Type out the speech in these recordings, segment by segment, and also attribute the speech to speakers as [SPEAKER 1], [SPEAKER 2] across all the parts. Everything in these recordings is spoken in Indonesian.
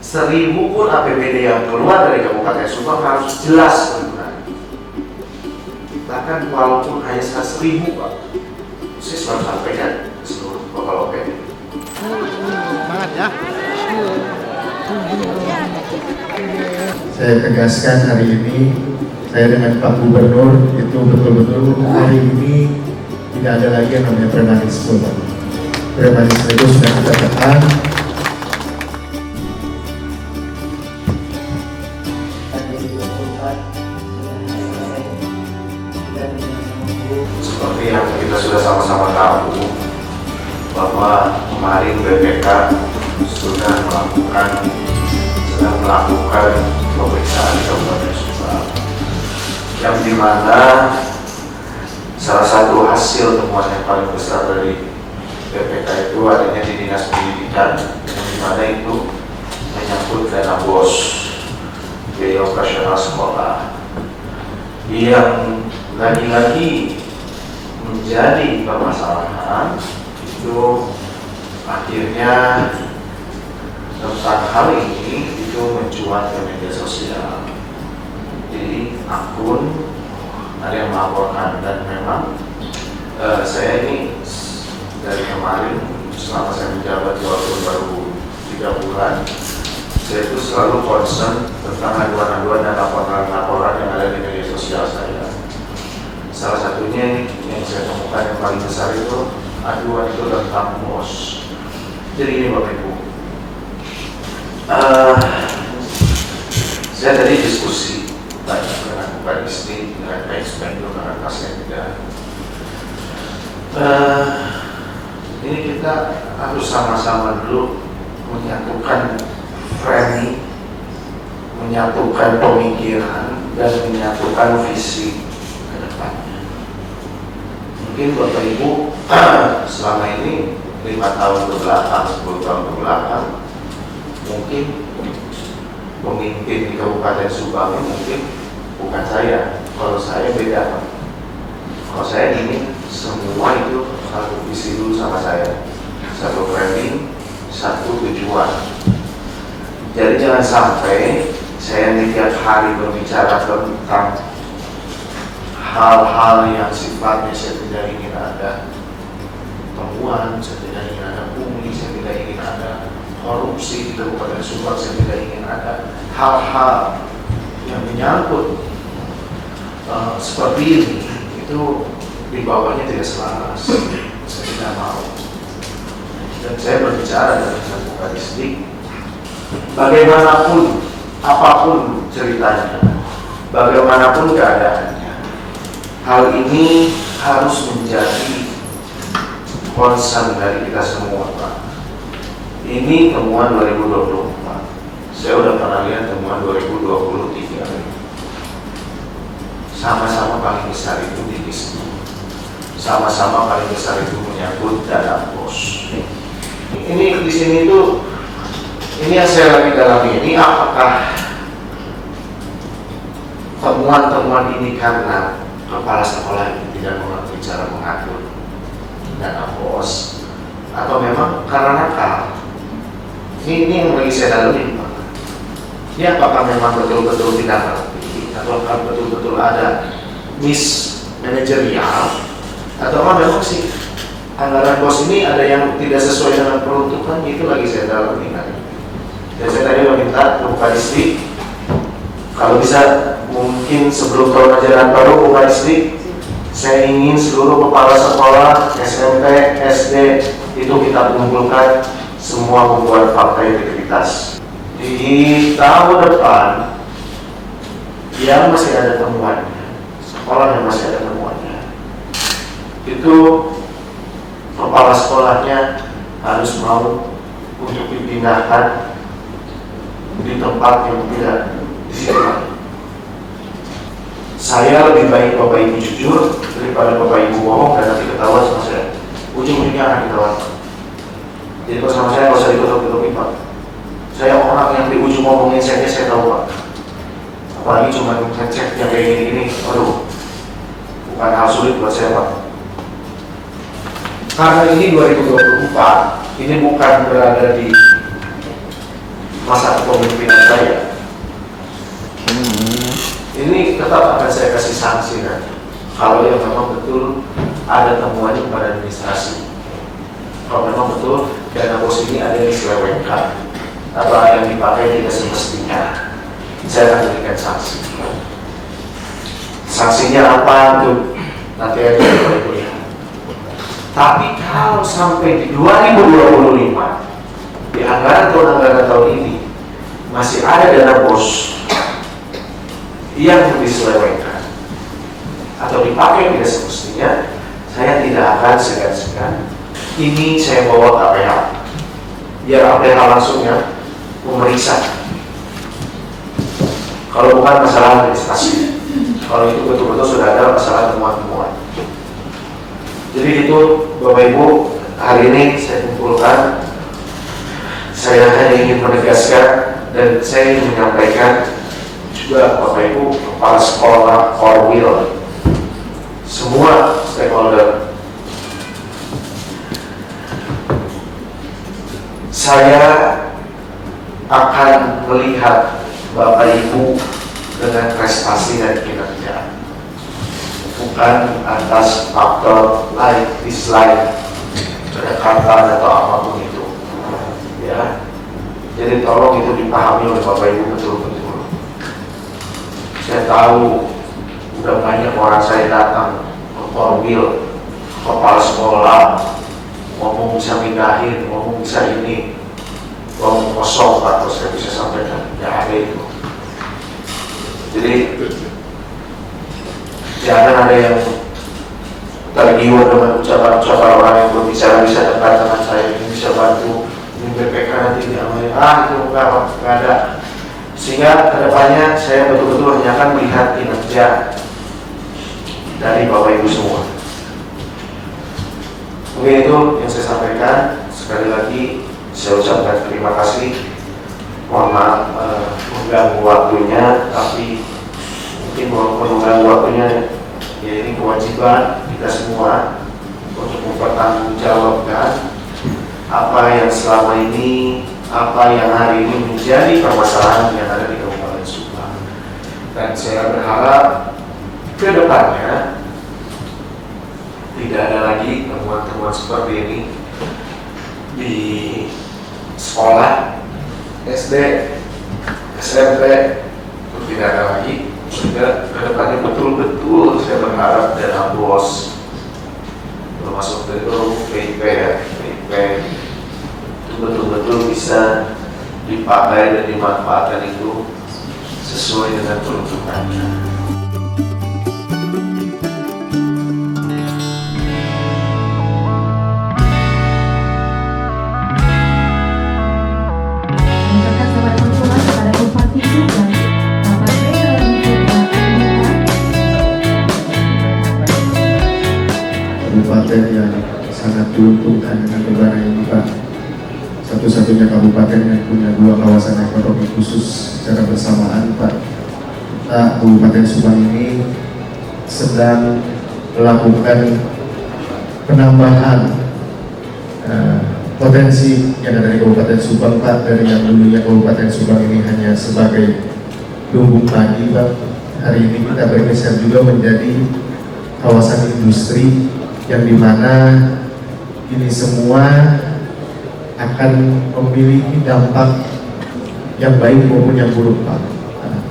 [SPEAKER 1] 1000 pun APBD yang keluar dari Kabupaten Subang harus jelas penggunaan. Bahkan walaupun hanya 1000 Pak, saya selalu sampaikan ke seluruh kepala OPD.
[SPEAKER 2] Semangat ya.
[SPEAKER 3] Saya tegaskan hari ini, saya dengan Pak Gubernur itu betul-betul hari ini tidak ada lagi yang namanya premanisme. Premanisme itu sudah kita tekan.
[SPEAKER 1] Seperti yang kita sudah sama-sama tahu bahwa kemarin BPK sedang melakukan pemeriksaan di Kabupaten Subang, yang dimana salah satu hasil temuan yang paling besar dari BPK itu adanya di Dinas Pendidikan, yang dimana itu menyangkut dana BOS, biaya operasional sekolah, yang lagi-lagi menjadi permasalahan itu akhirnya tentang hal ini itu mencuat ke media sosial. Jadi akun ada yang melaporkan, dan memang saya ini dari kemarin selama saya menjabat walaupun baru 3 bulan, saya itu selalu concern tentang aduan-aduan dan laporan-laporan yang ada di media sosial saya. Salah satunya yang saya temukan yang paling besar itu aduan itu tentang BOS. Jadi ini Bapak Ibu, saya tadi diskusi banyak dengan Pak Disdik, dengan Pak Inspektur, dengan Pak Sekda. Ini kita harus sama-sama dulu menyatukan framing, menyatukan pemikiran, dan menyatukan visi ke depannya. Mungkin Bapak Ibu selama ini 5 tahun ke belakang, 10 tahun ke belakang, mungkin pemimpin di Kabupaten Subang ini mungkin bukan saya. Kalau saya beda. Kalau saya ingin semua itu satu visi dulu sama saya, satu framing, satu tujuan. Jadi jangan sampai saya tiap hari berbicara tentang hal-hal yang sifatnya saya tidak ingin ada temuan, saya tidak ingin ada pungli, saya tidak ingin ada korupsi di Kabupaten Subang, saya tidak ingin ada hal-hal yang menyangkut seperti ini, itu di bawahnya tidak selaras. Saya tidak mau. Dan saya berbicara dengan Pak Disdik, bagaimanapun, apapun ceritanya, bagaimanapun keadaannya, hal ini harus menjadi concern dari kita semua, Pak. Ini temuan 2024. Saya udah pernah lihat temuan 2023. Sama-sama paling besar itu di Disdik. Sama-sama paling besar itu menyangkut dana BOS. Ini di sini tuh, ini yang saya lagi dalami. Ini apakah temuan-temuan ini karena kepala sekolah itu tidak mengerti cara mengatur dana BOS, atau memang karena nakal? Ini yang lagi saya dalami, Pak. Ini apakah memang betul-betul tidak ngerti, atau apakah betul-betul ada mismanajerial, atau memang sih anggaran BOS ini ada yang tidak sesuai dengan peruntukan? Itu lagi saya dalami kan. Dan saya tadi meminta Pak Disdik, kalau bisa mungkin sebelum tahun ajaran baru Pak Disdik, saya ingin seluruh kepala sekolah SMP, SD itu kita kumpulkan semua membuat fakta integritas. Di tahun depan yang masih ada temuannya, sekolah yang masih ada temuannya, itu kepala sekolahnya harus mau untuk dipindahkan di tempat yang tidak disiapkan. Saya lebih baik Bapak Ibu jujur daripada Bapak Ibu bohong dan nanti ketahuan sama saya. Ujung-ujungnya akan ketahuan. Jadi kalau sama saya nggak usah ditutup-tutupin, Pak. Saya orang yang di ujung ngomongin saya tahu, Pak. Apalagi cuma ngecek yang kayak gini-gini, aduh, bukan hal sulit buat saya, Pak. Karena ini 2024, ini bukan berada di masa kepemimpinan saya, ini tetap akan saya kasih sanksi kan, kalau yang memang betul ada temuannya pada administrasi. Kalau memang betul dana bos ini ada yang diselewengkan atau yang dipakai tidak semestinya, saya akan berikan sanksi. Sanksinya apa itu nanti aja boleh kuliah. Tapi kalau sampai di 2025 di anggaran tahun ini masih ada dana bos yang diselewengkan atau dipakai tidak semestinya, saya tidak akan segan-segan. Ini saya bawa ke APH, biar APH langsung ya memeriksa. Kalau bukan masalah administrasi, kalau itu betul-betul sudah ada masalah temuan-temuan. Jadi itu Bapak Ibu, hari ini saya kumpulkan. Saya hanya ingin menegaskan dan saya ingin menyampaikan juga Bapak Ibu, kepala sekolah, Korwil, semua stakeholder. Saya akan melihat Bapak Ibu dengan prestasi dan kinerja, bukan atas faktor like, dislike, kedekatan atau apapun itu. Ya, jadi tolong itu dipahami oleh Bapak Ibu betul-betul. Saya tahu udah banyak orang saya datang ke Korwil, kepala sekolah, ngomong bisa mindahin, ngomong bisa ini, ngomong kosong atau saya bisa sampaikan, ya ada itu. Jadi jangan ada yang tergiur dengan ucapan-ucapan orang yang berbicara bisa dekat dengan saya, ini bisa bantu, ini BPK nanti diamalin, itu enggak ada. Sehingga kedepannya saya betul-betul hanya akan melihat kinerja dari Bapak Ibu semua. Mungkin itu yang saya sampaikan. Sekali lagi saya ucapkan terima kasih. Mohon maaf mengganggu waktunya, tapi mungkin walaupun mengganggu waktunya, ya ini kewajiban kita semua untuk mempertanggungjawabkan apa yang selama ini, apa yang hari ini menjadi permasalahan yang ada di Kabupaten Subang. Dan saya berharap ke depannya tidak ada lagi temuan-temuan seperti ini di sekolah, SD, SMP, itu tidak ada lagi. Sehingga ke depannya betul-betul saya berharap dana bos, termasuk itu PIP ya, PIP itu betul-betul bisa dipakai dan dimanfaatkan itu sesuai dengan peruntukannya.
[SPEAKER 3] Kabupaten yang sangat diuntungkan dengan lebaran ini Pak, satu-satunya kabupaten yang punya 2 kawasan ekonomi khusus secara bersamaan Pak. Kabupaten Subang ini sedang melakukan penambahan potensi yang ada di Kabupaten Subang Pak, dari yang dulunya Kabupaten Subang ini hanya sebagai lumbung padi Pak, hari ini kita bergeser juga menjadi kawasan industri yang dimana ini semua akan memiliki dampak yang baik maupun yang buruk Pak.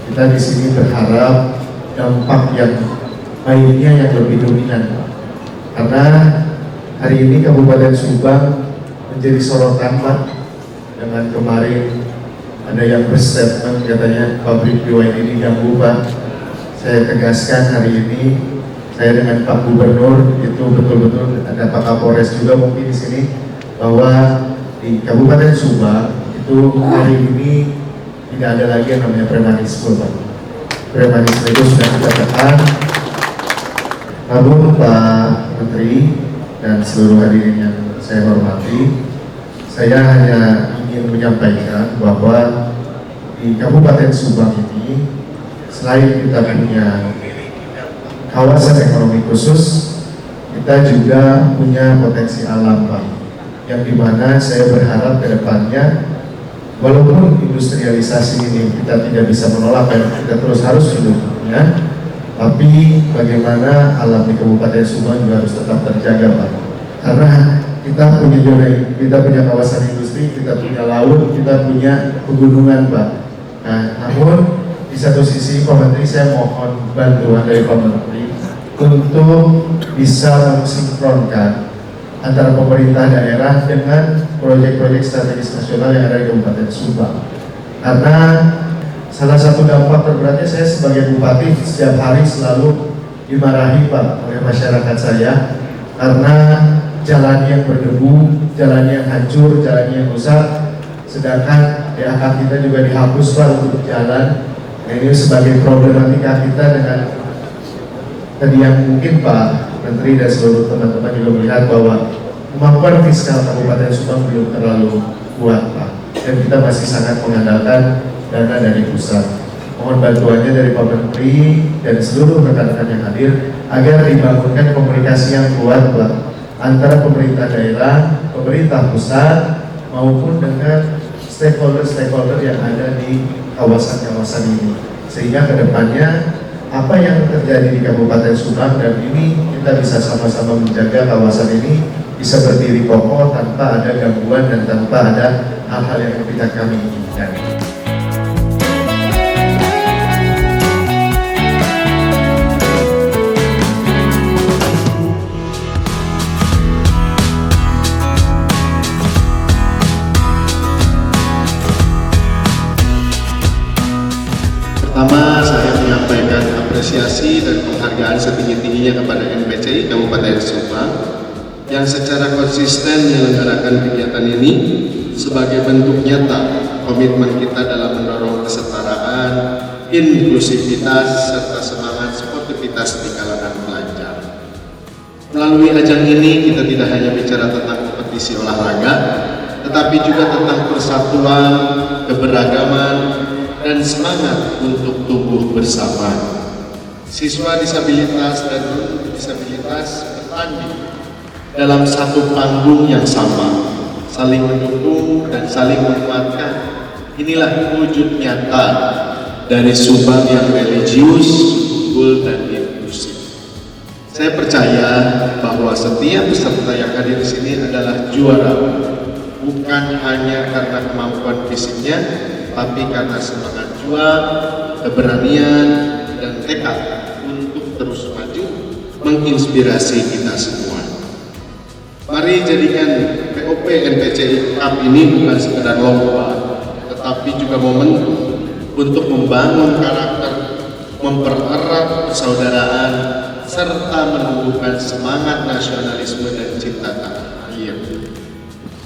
[SPEAKER 3] Kita di sini berharap dampak yang baiknya yang lebih dominan Pak. Karena hari ini Kabupaten Subang menjadi sorotan Pak, dengan kemarin ada yang berstatement katanya pabrik BYD diganggu Pak. Saya tegaskan hari ini saya dengan Pak Gubernur itu betul-betul, ada Pak Kapolres juga mungkin di sini, bahwa di Kabupaten Subang itu hari ini tidak ada lagi yang namanya premanisme Pak. Premanisme itu sudah kita tekan. Namun Pak Menteri dan seluruh hadirin yang saya hormati, saya hanya ingin menyampaikan bahwa di Kabupaten Subang ini selain kita punya kawasan ekonomi khusus, kita juga punya potensi alam Pak, yang dimana saya berharap ke depannya walaupun industrialisasi ini kita tidak bisa menolak dan kita terus harus hidupnya, tapi bagaimana alam di Kabupaten Subang juga harus tetap terjaga, Pak. Karena kita punya zona, kita punya kawasan industri, kita punya laut, kita punya pegunungan, Pak. Nah, namun di satu sisi Pak Menteri, saya mohon bantuan dari Pak Menteri untuk bisa mensinkronkan antara pemerintah daerah dengan proyek-proyek strategis nasional yang ada di Kabupaten Subang. Karena salah satu dampak terberatnya, saya sebagai bupati setiap hari selalu dimarahi, Pak, oleh masyarakat saya karena jalan yang berdebu, jalan yang hancur, jalan yang rusak, sedangkan DAK kita juga dihapus, Pak, untuk jalan. Nah, ini sebagai problematika kita dengan tadi yang mungkin Pak Menteri dan seluruh teman-teman juga melihat bahwa kemampuan fiskal Kabupaten Subang belum terlalu kuat, Pak, dan kita masih sangat mengandalkan dana dari pusat. Mohon bantuannya dari Pak Menteri dan seluruh rekan-rekan yang hadir agar dibangunkan komunikasi yang kuat, Pak, antara pemerintah daerah, pemerintah pusat, maupun dengan stakeholder-stakeholder yang ada di kawasan-kawasan ini, sehingga kedepannya apa yang terjadi di Kabupaten Subang dan ini kita bisa sama-sama menjaga kawasan ini bisa berdiri kokoh tanpa ada gangguan dan tanpa ada hal-hal yang tidak kami inginkan.
[SPEAKER 4] Pertama, saya menyampaikan apresiasi dan penghargaan setinggi-tingginya kepada NPCI Kabupaten Subang yang secara konsisten menyelenggarakan kegiatan ini sebagai bentuk nyata komitmen kita dalam mendorong kesetaraan, inklusivitas, serta semangat sportivitas di kalangan pelajar. Melalui ajang ini kita tidak hanya bicara tentang kompetisi olahraga, tetapi juga tentang persatuan, keberagaman, dan semangat untuk tumbuh bersama. Siswa disabilitas dan non-disabilitas bertanding dalam satu panggung yang sama, saling mendukung dan saling menguatkan. Inilah wujud nyata dari Subang yang religius, unggul, dan inklusif. Saya percaya bahwa setiap peserta yang hadir di sini adalah juara, bukan hanya karena kemampuan fisiknya, tapi karena semangat juang, keberanian, dan tekad untuk terus maju menginspirasi kita semua. Mari jadikan POP NPCI Cup ini bukan sekedar lomba, tetapi juga momentum untuk membangun karakter, mempererat persaudaraan, serta menumbuhkan semangat nasionalisme dan cinta tanah air.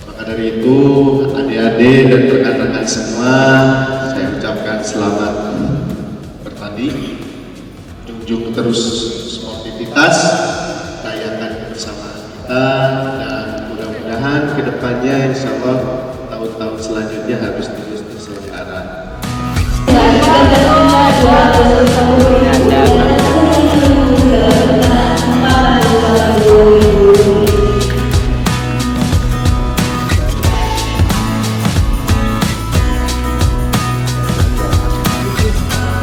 [SPEAKER 4] Maka dari itu, adik-adik dan rekan-rekan semua, saya ucapkan selamat bertanding, junjung terus sportivitas, rayakan bersama kita, dan mudah-mudahan kedepannya insya Allah tahun-tahun selanjutnya harus terus terselenggara.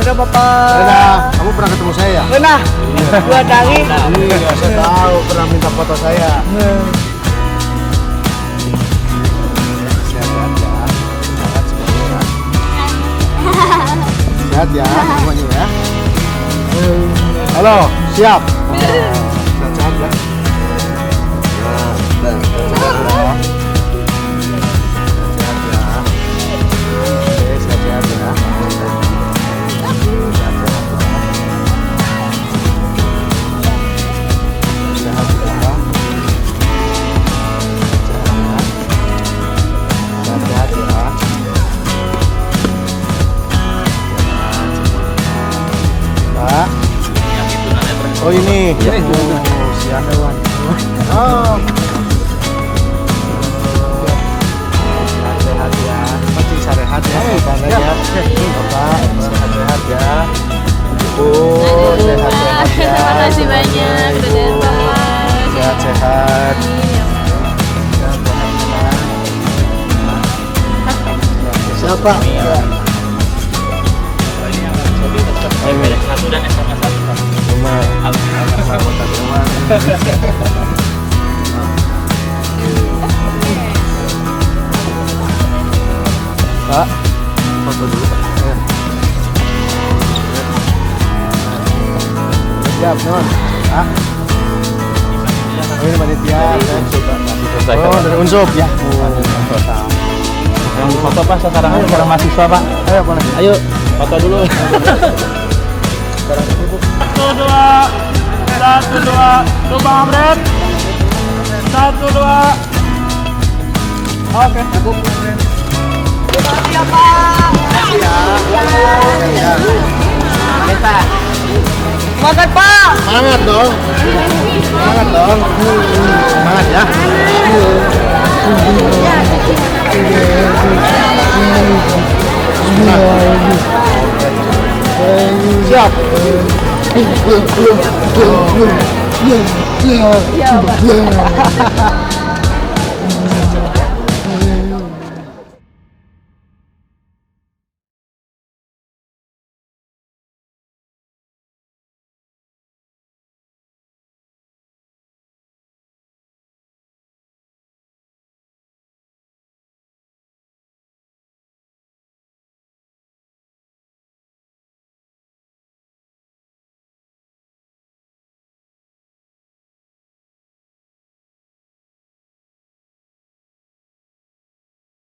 [SPEAKER 2] Halo Bapak. Rena, kamu pernah ketemu saya?
[SPEAKER 5] Pernah, 2 kali.
[SPEAKER 2] Iya, saya tahu pernah minta foto saya. Sehat ya, semuanya ya. Halo, siap. Sehat ya. Oh ini, siap hewan. Oh, sehat ya, pasti sehat ya, Bapak ya, Bapak sehat ya. Oh, sehat ya.
[SPEAKER 6] Terima kasih banyak, udah datang.
[SPEAKER 2] Sehat. Siapa?
[SPEAKER 7] Satu dan SMS satu.
[SPEAKER 2] Cuma Pak, foto dulu Pak. Siap, non. Ah. Ini panitia. Oh, dari Unsub ya.
[SPEAKER 7] Yang foto Pak sekarang mahasiswa Pak.
[SPEAKER 2] Ayo, boleh.
[SPEAKER 7] Ayo foto dulu. Satu dua, tuh Bang Amret. 1 2. Oke, cukup.
[SPEAKER 5] Semangat Pak.
[SPEAKER 2] Semangat dong. Semangat dong. Semangat ya. Siap.
[SPEAKER 5] Iya, Pak.